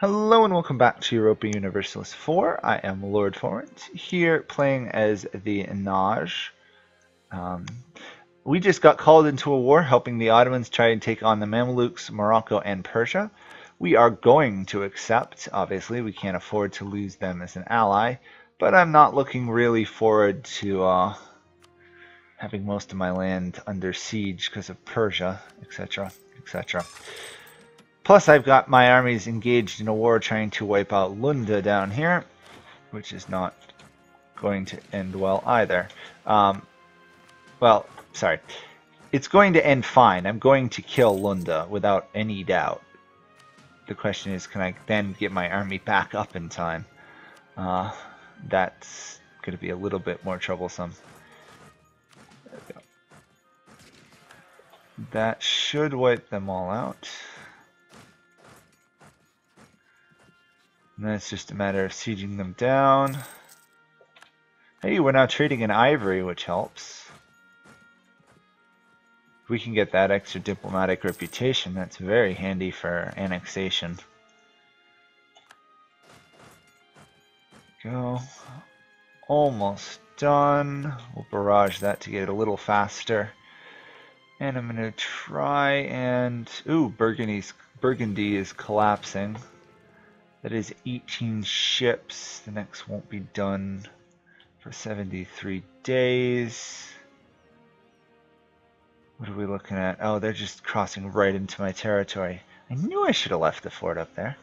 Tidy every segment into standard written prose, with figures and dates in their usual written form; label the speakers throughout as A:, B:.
A: Hello and welcome back to Europa Universalis 4. I am Lord Forwind, here playing as the Najd. We just got called into a war helping the Ottomans try and take on the Mamluks, Morocco, and Persia. We are going to accept, obviously, we can't afford to lose them as an ally, but I'm not looking really forward to having most of my land under siege because of Persia, etc., etc. Plus, I've got my armies engaged in a war trying to wipe out Lunda down here, which is not going to end well either. Well, sorry. It's going to end fine. I'm going to kill Lunda without any doubt. The question is, can I then get my army back up in time? That's going to be a little bit more troublesome. There we go. That should wipe them all out. And then it's just a matter of sieging them down. Hey, we're now trading in ivory, which helps. If we can get that extra diplomatic reputation, that's very handy for annexation. Go. Almost done. We'll barrage that to get it a little faster. And I'm going to try and... Ooh, Burgundy is collapsing. That is 18 ships. The next won't be done for 73 days. What are we looking at? Oh, they're just crossing right into my territory. I knew I should have left the fort up there.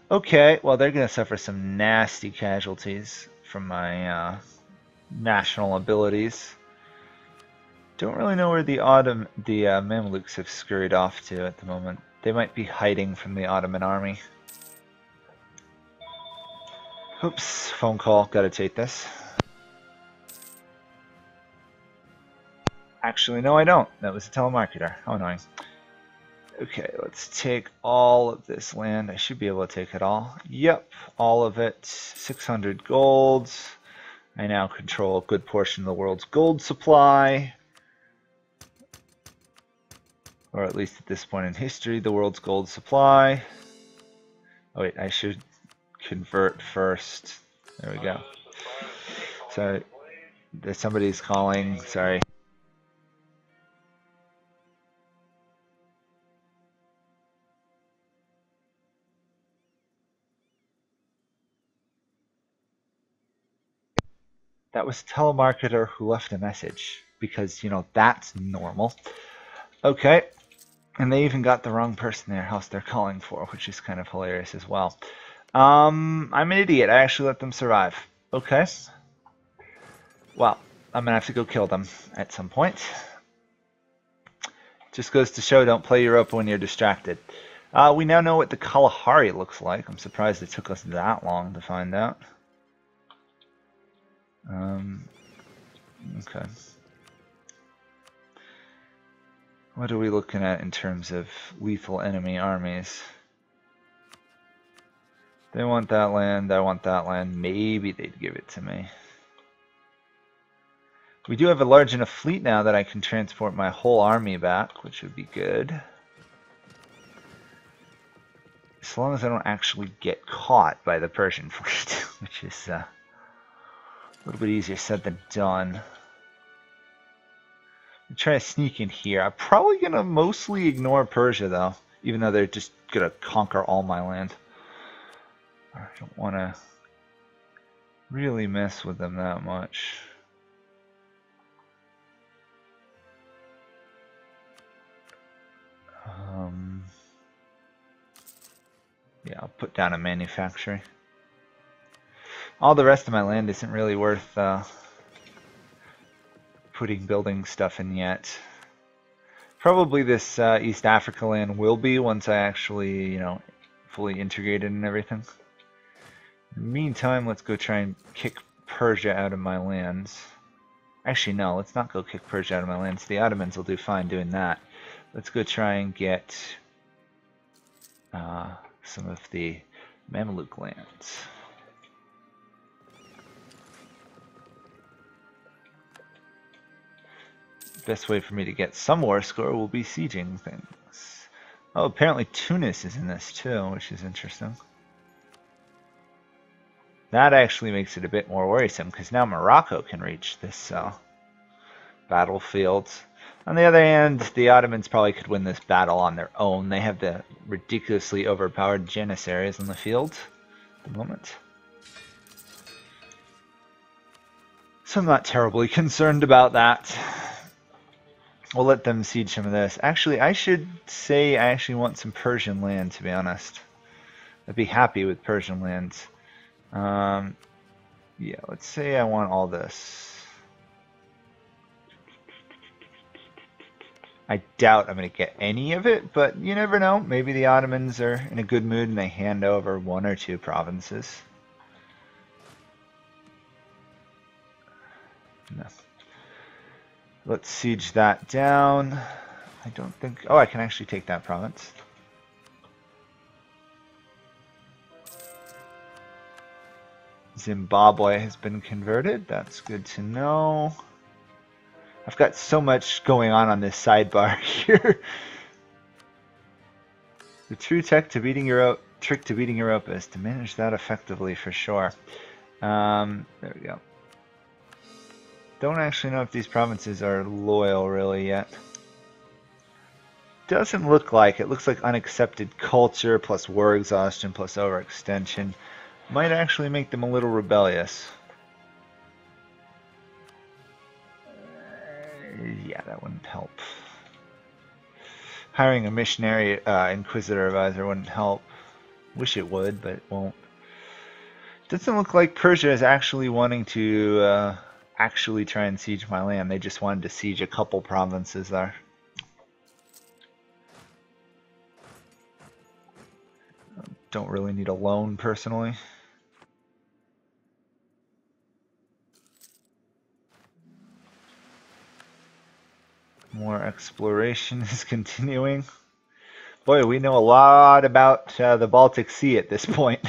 A: Okay, well, they're going to suffer some nasty casualties from my national abilities. Don't really know where the Mamluks have scurried off to at the moment. They might be hiding from the Ottoman army. Oops, phone call, gotta take this. Actually, no I don't. That was a telemarketer. How annoying. Okay, let's take all of this land. I should be able to take it all. Yep, all of it. 600 gold. I now control a good portion of the world's gold supply. Or at least at this point in history, the world's gold supply. Oh wait, I should convert first. There we go. Sorry, somebody's calling. Sorry. That was a telemarketer who left a message because, you know, that's normal. Okay. And they even got the wrong person in their house they're calling for, which is kind of hilarious as well. I'm an idiot. I actually let them survive. Okay. Well, I'm going to have to go kill them at some point. Just goes to show, don't play Europa when you're distracted. We now know what the Kalahari looks like. I'm surprised it took us that long to find out. Okay. What are we looking at in terms of lethal enemy armies? They want that land, I want that land. Maybe they'd give it to me. We do have a large enough fleet now that I can transport my whole army back, which would be good. As long as I don't actually get caught by the Persian fleet, which is a little bit easier said than done. I'm trying to sneak in here. I'm probably going to mostly ignore Persia, though, even though they're just going to conquer all my land. I don't want to really mess with them that much. Yeah, I'll put down a manufactory. All the rest of my land isn't really worth putting building stuff in yet. Probably this East Africa land will be once I actually, you know, fully integrated and everything. In the meantime, let's go try and kick Persia out of my lands. Actually, no, let's not go kick Persia out of my lands. The Ottomans will do fine doing that. Let's go try and get some of the Mamluk lands. Best way for me to get some war score will be sieging things. Oh, apparently Tunis is in this too, which is interesting. That actually makes it a bit more worrisome because now Morocco can reach this battlefield. On the other hand, the Ottomans probably could win this battle on their own. They have the ridiculously overpowered Janissaries in the field at the moment. So I'm not terribly concerned about that. We'll let them siege some of this. Actually, I should say I actually want some Persian land, to be honest. I'd be happy with Persian lands. Yeah, let's say I want all this. I doubt I'm going to get any of it, but you never know. Maybe the Ottomans are in a good mood and they hand over 1 or 2 provinces. No. Let's siege that down. I don't think... Oh, I can actually take that province. Zimbabwe has been converted. That's good to know. I've got so much going on this sidebar here. The true trick to beating Europa is to manage that effectively for sure. There we go. Don't actually know if these provinces are loyal really yet. Doesn't look like it. Looks like unaccepted culture plus war exhaustion plus overextension might actually make them a little rebellious. Yeah, that wouldn't help. Hiring a missionary inquisitor advisor wouldn't help. Wish it would, but it won't. Doesn't look like Persia is actually wanting to actually try and siege my land. They just wanted to siege a couple provinces there. Don't really need a loan personally. More exploration is continuing. Boy, we know a lot about the Baltic Sea at this point.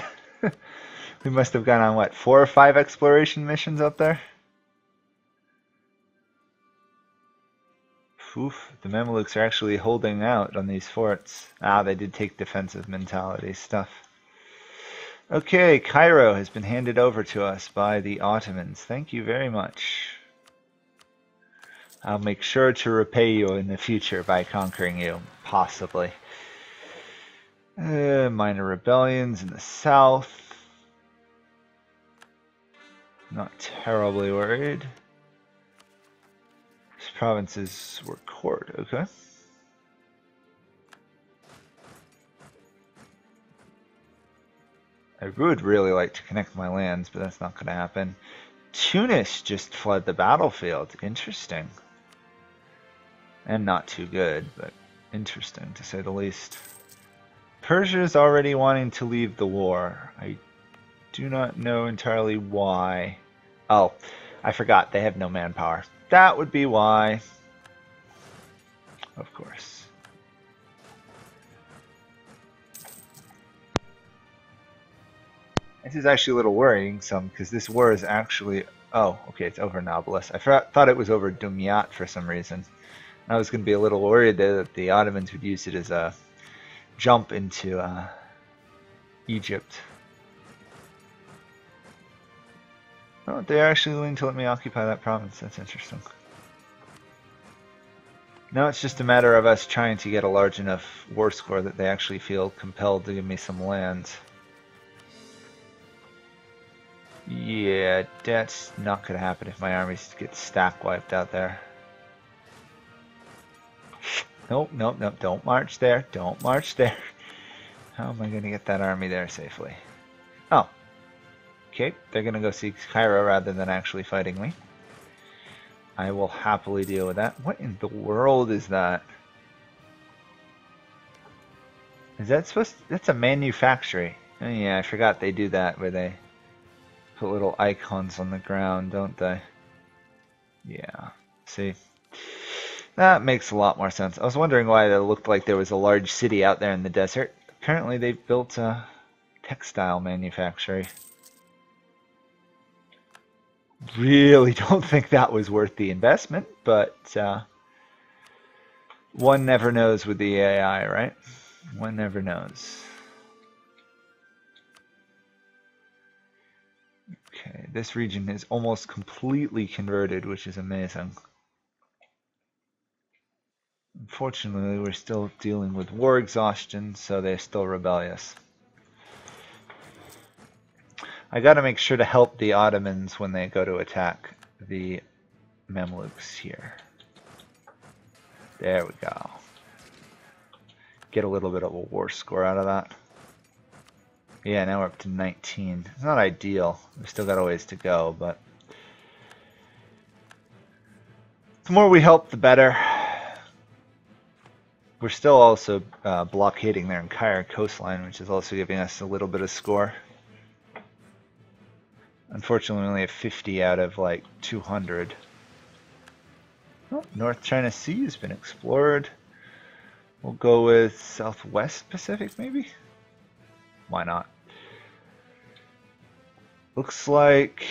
A: We must have gone on, what, 4 or 5 exploration missions up there? Oof, the Mamluks are actually holding out on these forts. Ah, they did take defensive mentality stuff. Okay, Cairo has been handed over to us by the Ottomans. Thank you very much. I'll make sure to repay you in the future by conquering you, possibly. Minor rebellions in the south. Not terribly worried. These provinces were court, okay. I would really like to connect my lands, but that's not going to happen. Tunis just fled the battlefield. Interesting. And not too good, but interesting to say the least. Persia is already wanting to leave the war. I do not know entirely why. Oh, I forgot. They have no manpower. That would be why. Of course. This is actually a little worrying some because this war is actually... Oh, okay, it's over Nablus. I thought it was over Dumyat for some reason. I was going to be a little worried that the Ottomans would use it as a jump into Egypt. Oh, they're actually willing to let me occupy that province. That's interesting. Now it's just a matter of us trying to get a large enough war score that they actually feel compelled to give me some land. Yeah, that's not going to happen if my armies get stack wiped out there. Nope, nope, nope, don't march there, don't march there. How am I going to get that army there safely? Oh, okay, they're going to go seek Cairo rather than actually fighting me. I will happily deal with that. What in the world is that? Is that supposed to, that's a manufactory. Oh, yeah, I forgot they do that where they put little icons on the ground, don't they? Yeah, see? That makes a lot more sense. I was wondering why it looked like there was a large city out there in the desert. Apparently they've built a textile manufactory. Really don't think that was worth the investment, but one never knows with the AI, right? One never knows. Okay, this region is almost completely converted, which is amazing. Unfortunately, we're still dealing with war exhaustion, so they're still rebellious. I gotta make sure to help the Ottomans when they go to attack the Mamluks here. There we go. Get a little bit of a war score out of that. Yeah, now we're up to 19. It's not ideal. We've still got a ways to go, but the more we help, the better. We're still also blockading their entire coastline, which is also giving us a little bit of score. Unfortunately, we only have 50 out of like 200. Oh, North China Sea has been explored. We'll go with Southwest Pacific, maybe? Why not? Looks like...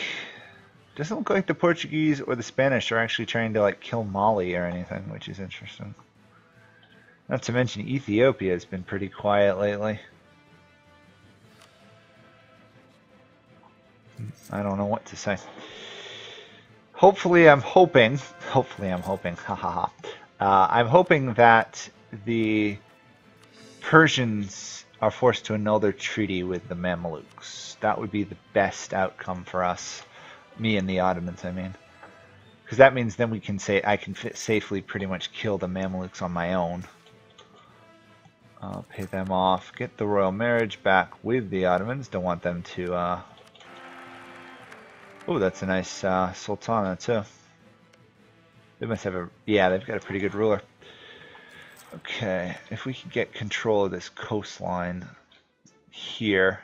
A: Doesn't look like the Portuguese or the Spanish are actually trying to like kill Mali or anything, which is interesting. Not to mention Ethiopia has been pretty quiet lately. I don't know what to say. Hopefully I'm hoping, hahaha. I'm hoping that the Persians are forced to annul their treaty with the Mamluks. That would be the best outcome for us. Me and the Ottomans, I mean. Because that means then we can say I can safely pretty much kill the Mamluks on my own. I'll pay them off. Get the royal marriage back with the Ottomans. Don't want them to... Oh, that's a nice sultana too. They must have a... Yeah, they've got a pretty good ruler. Okay, if we can get control of this coastline here,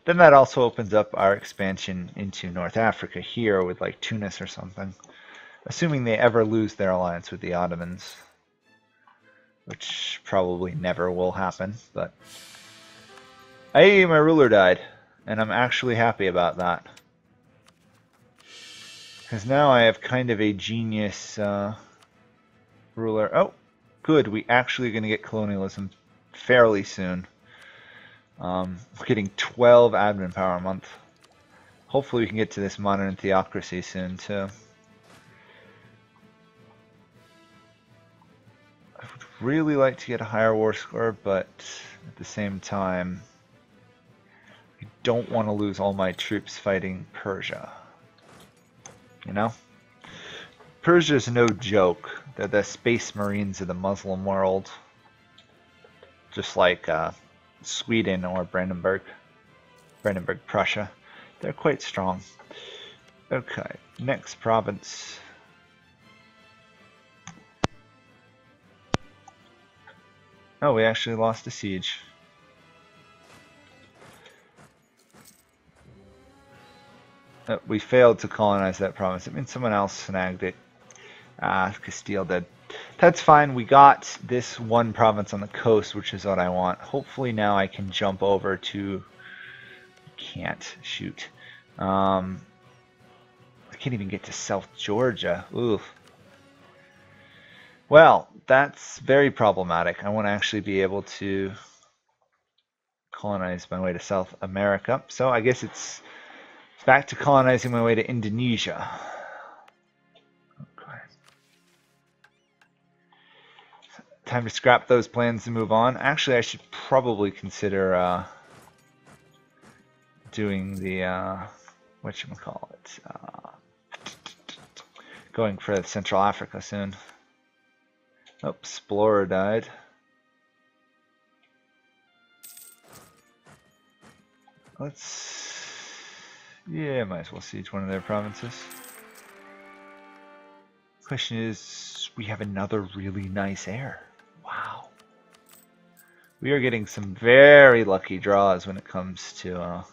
A: then that also opens up our expansion into North Africa here with like Tunis or something. Assuming they ever lose their alliance with the Ottomans. Which probably never will happen, but... Hey, my ruler died. And I'm actually happy about that. Because now I have kind of a genius ruler. Oh, good. We actually are going to get colonialism fairly soon. We're getting 12 admin power a month. Hopefully we can get to this modern theocracy soon too. I would really like to get a higher war score, but at the same time, I don't want to lose all my troops fighting Persia. You know? Persia's no joke. They're the space marines of the Muslim world. Just like Sweden or Brandenburg, Prussia. They're quite strong. Okay, next province. Oh, we actually lost a siege. We failed to colonize that province. It means someone else snagged it. Castile did. That's fine. We got this one province on the coast, which is what I want. Hopefully now I can jump over to... Can't. Shoot. I can't even get to South Georgia. Oof. Well, that's very problematic. I want to actually be able to colonize my way to South America. So I guess it's back to colonizing my way to Indonesia. Okay. Time to scrap those plans and move on. Actually, I should probably consider doing the whatchamacallit, going for Central Africa soon. Oh, Explorer died. Yeah, might as well siege one of their provinces. Question is, we have another really nice heir. Wow. We are getting some very lucky draws when it comes to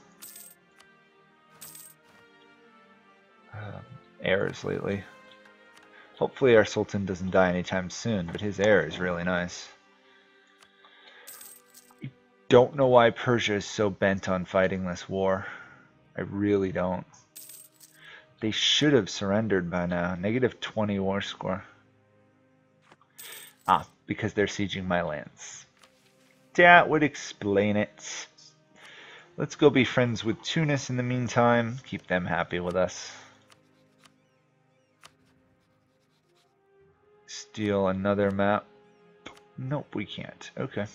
A: heirs lately. Hopefully our Sultan doesn't die anytime soon, but his heir is really nice. I don't know why Persia is so bent on fighting this war. I really don't. They should have surrendered by now. -20 war score. Ah, because they're sieging my lands. that would explain it. Let's go be friends with Tunis in the meantime. Keep them happy with us. Steal another map. Nope, we can't. Okay,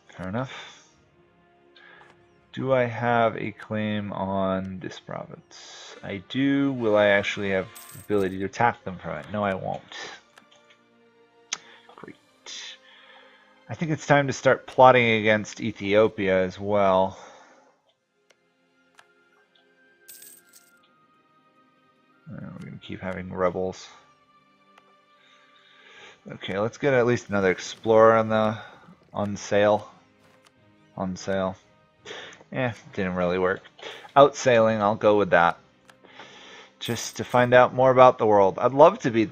A: fair enough. Do I have a claim on this province? I do. Will I actually have the ability to attack them from it? No, I won't. Great. I think it's time to start plotting against Ethiopia as well. We're going to keep having rebels. Okay, let's get at least another explorer on sale. On sale. Didn't really work. Outsailing, I'll go with that. Just to find out more about the world. I'd love to be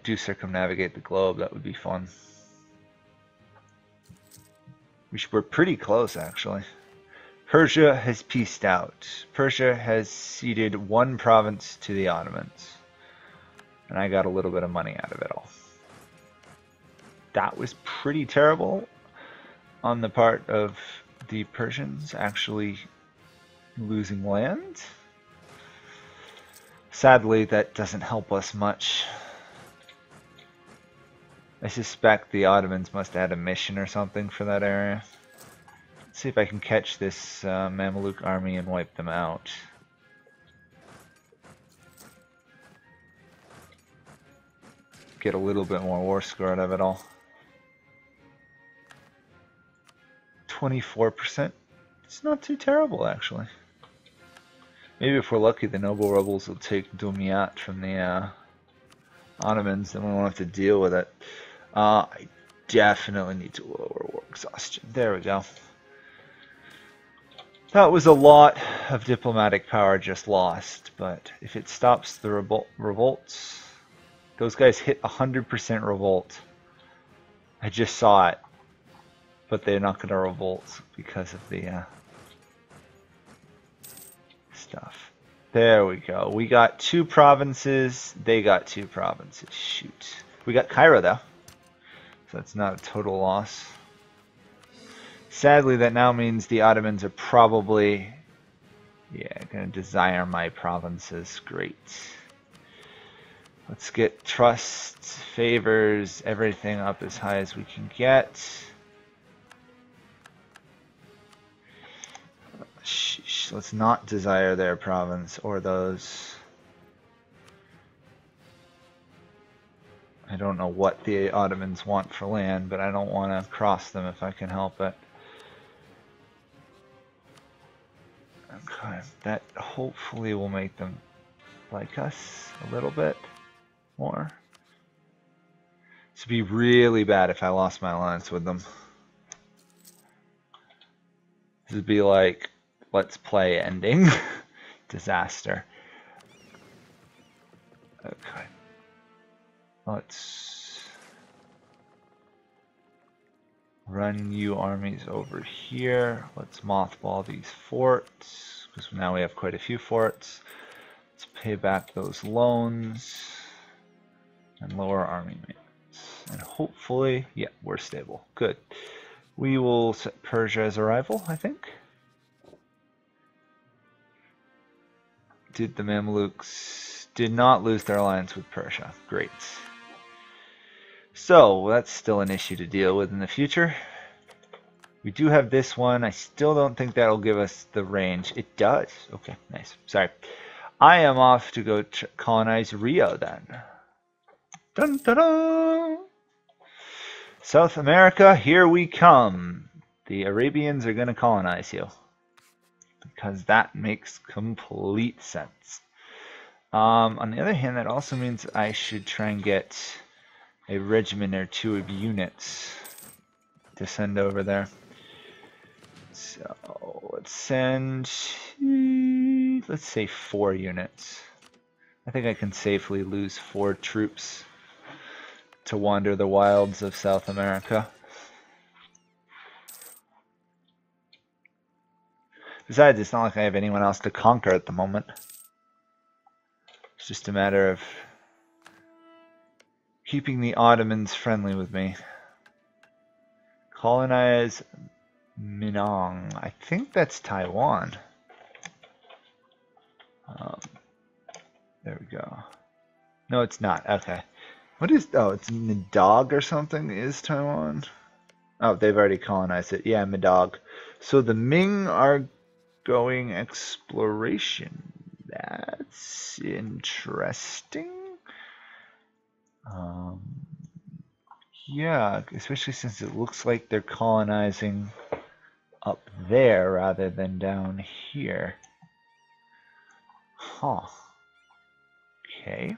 A: do circumnavigate the globe. That would be fun. We're pretty close actually. Persia has peaced out. Persia has ceded one province to the Ottomans. And I got a little bit of money out of it all. That was pretty terrible on the part of the Persians actually losing land. Sadly, that doesn't help us much. I suspect the Ottomans must have had a mission or something for that area. Let's see if I can catch this Mamluk army and wipe them out. Get a little bit more war score out of it all. 24%. It's not too terrible, actually. Maybe if we're lucky, the noble rebels will take Dumyat from the Ottomans, then we won't have to deal with it. I definitely need to lower war exhaustion. There we go. That was a lot of diplomatic power just lost, but if it stops the revolts, those guys hit 100% revolt. I just saw it. But they're not going to revolt because of the stuff. There we go. We got 2 provinces. They got 2 provinces. Shoot. We got Cairo though. So that's not a total loss. Sadly, that now means the Ottomans are probably going to desire my provinces. Great. Let's get trust, favors, everything up as high as we can get. Sheesh, let's not desire their province or those. I don't know what the Ottomans want for land, but I don't want to cross them if I can help it. Okay, that hopefully will make them like us a little bit more. This would be really bad if I lost my alliance with them. This would be like let's play ending. Disaster. Okay. Let's run you armies over here. Let's mothball these forts, because now we have quite a few forts. Let's pay back those loans and lower army maintenance. And hopefully, yeah, we're stable. Good. We will set Persia as a rival, I think. The Mamluks did not lose their alliance with Persia. Great. So that's still an issue to deal with in the future. We do have this one. I still don't think that'll give us the range. It does. Okay, nice. Sorry. I am off to go colonize Rio then. Dun, dun, dun. South America, here we come. The Arabians are going to colonize you. Because that makes complete sense. On the other hand, that also means I should try and get a regiment or 2 of units to send over there. So let's send, let's say 4 units. I think I can safely lose 4 troops to wander the wilds of South America. Besides, it's not like I have anyone else to conquer at the moment. It's just a matter of keeping the Ottomans friendly with me. Colonize Minang. I think that's Taiwan. There we go. No, it's not. Okay. What is... Oh, it's Midog or something is Taiwan? Oh, they've already colonized it. Yeah, Midog. So the Ming are going exploration. That's interesting. Yeah, especially since it looks like they're colonizing up there rather than down here. Huh. Okay.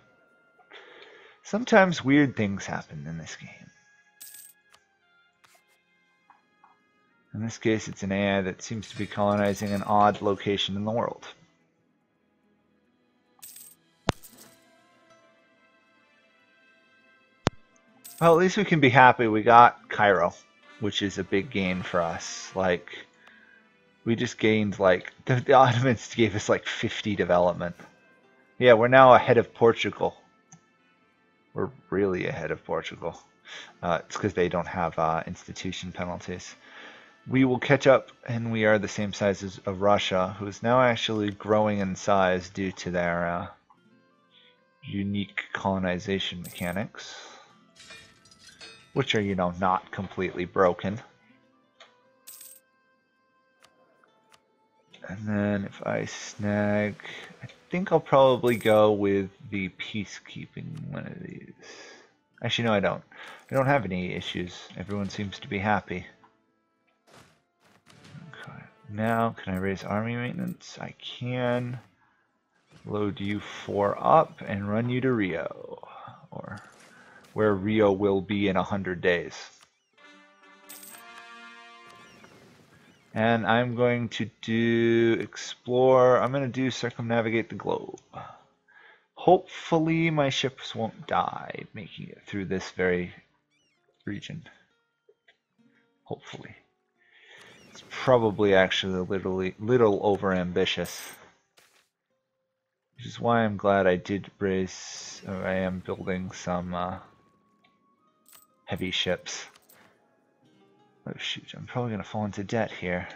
A: Sometimes weird things happen in this game. In this case, it's an AI that seems to be colonizing an odd location in the world. Well, at least we can be happy we got Cairo, which is a big gain for us. Like, we just gained, like, the Ottomans gave us like 50 development. Yeah, we're now ahead of Portugal. We're really ahead of Portugal. It's because they don't have institution penalties. We will catch up, and we are the same size as Russia, who is now actually growing in size due to their unique colonization mechanics, which are, you know, not completely broken. And then if I snag, I think I'll probably go with the peacekeeping one of these. Actually, no, I don't. I don't have any issues. Everyone seems to be happy. Okay. Now, can I raise army maintenance? I can. Load you 4 up and run you to Rio, or where Rio will be in 100 days. And I'm going to do explore. I'm going to do circumnavigate the globe. Hopefully my ships won't die making it through this very region. Hopefully. It's probably actually a little over ambitious. Which is why I'm glad I did raise, I am building some heavy ships. Oh shoot, I'm probably going to fall into debt here.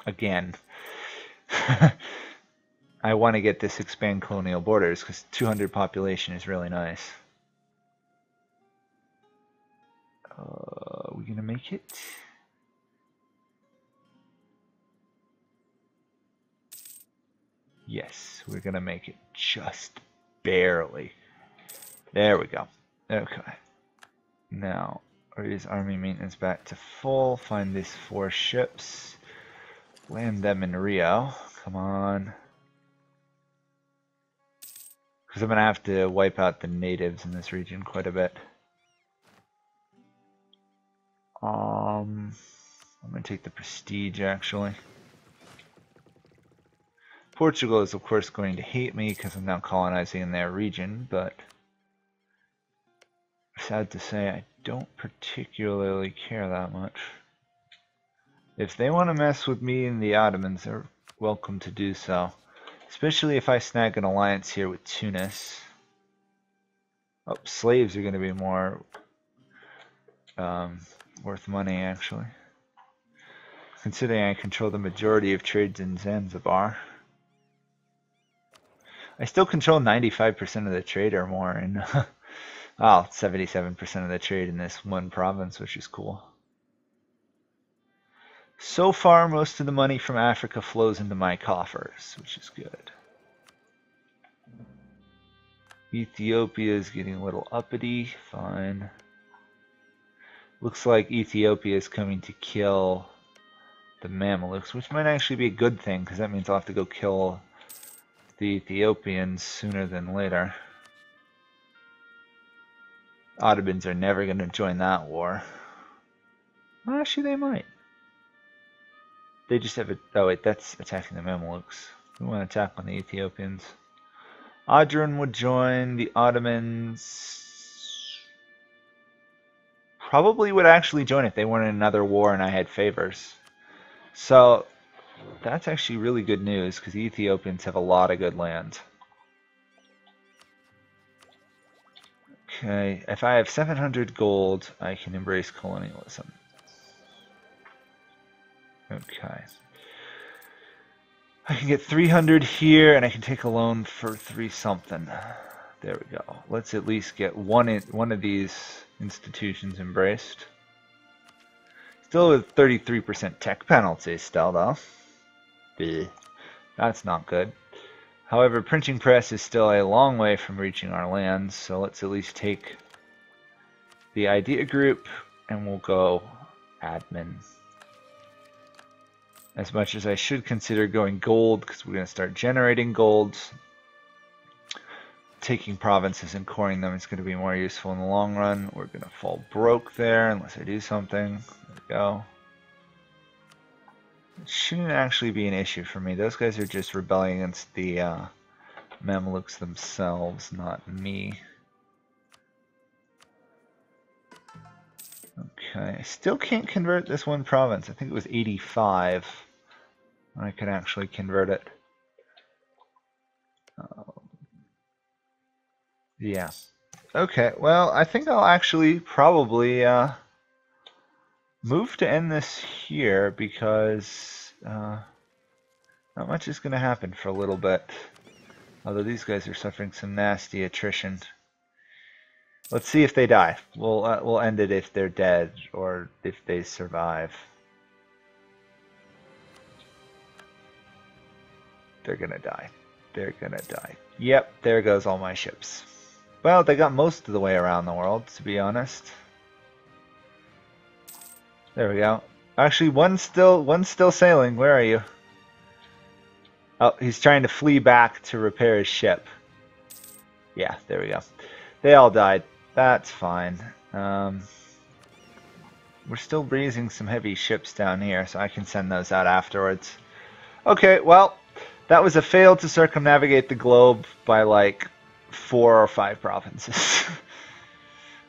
A: Again. I want to get this expand colonial borders because 200 population is really nice. Are we going to make it? Yes, we're going to make it just barely. There we go. Okay. Now, raise army maintenance back to full. Find these 4 ships. Land them in Rio. Come on. Because I'm going to have to wipe out the natives in this region quite a bit. I'm going to take the prestige, actually. Portugal is, of course, going to hate me because I'm now colonizing in their region, but sad to say, I don't particularly care that much. If they want to mess with me and the Ottomans, they're welcome to do so. Especially if I snag an alliance here with Tunis. Oh, slaves are going to be more worth money, actually. Considering I control the majority of trades in Zanzibar. I still control 95% of the trade or more, and well, 77% of the trade in this one province, which is cool. So far, most of the money from Africa flows into my coffers, which is good. Ethiopia is getting a little uppity. Fine. Looks like Ethiopia is coming to kill the Mamluks, which might actually be a good thing, because that means I'll have to go kill the Ethiopians sooner than later. Ottomans are never going to join that war. Well, actually, they might. They just have a... Oh, wait, that's attacking the Mamluks. We want to attack on the Ethiopians. Adran would join. The Ottomans probably would actually join if they weren't in another war and I had favors. So that's actually really good news because the Ethiopians have a lot of good land. Okay, if I have 700 gold, I can embrace colonialism. Okay. I can get 300 here, and I can take a loan for 3 something. There we go. Let's at least get one of these institutions embraced. Still with 33% tech penalty still, though. Bleh. That's not good. However, printing press is still a long way from reaching our lands, so let's at least take the idea group, and we'll go admin. As much as I should consider going gold, because we're going to start generating gold. Taking provinces and coring them is going to be more useful in the long run. We're going to fall broke there unless I do something. There we go. It shouldn't actually be an issue for me. Those guys are just rebelling against the Mamluks themselves, not me. Okay, I still can't convert this one province. I think it was 85. I could actually convert it. Yeah. Okay, well, I think I'll actually probably move to end this here because not much is going to happen for a little bit. Although these guys are suffering some nasty attrition. Let's see if they die. We'll end it if they're dead or if they survive. They're gonna die. They're gonna die. Yep, there goes all my ships. Well, they got most of the way around the world, to be honest. There we go. Actually, one's still sailing. Where are you? Oh, he's trying to flee back to repair his ship. Yeah, there we go. They all died. That's fine. We're still breezing some heavy ships down here, so I can send those out afterwards. Okay, well, that was a fail to circumnavigate the globe by like 4 or 5 provinces.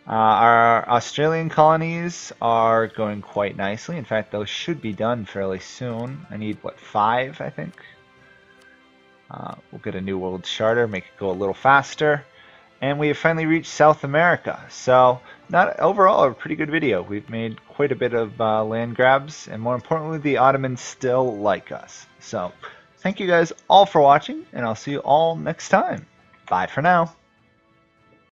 A: Our Australian colonies are going quite nicely. In fact, those should be done fairly soon. I need, what, 5, I think? We'll get a new world charter, make it go a little faster. And we have finally reached South America. So, not overall a pretty good video. We've made quite a bit of land grabs, and more importantly, the Ottomans still like us. So, thank you guys all for watching, and I'll see you all next time. Bye for now.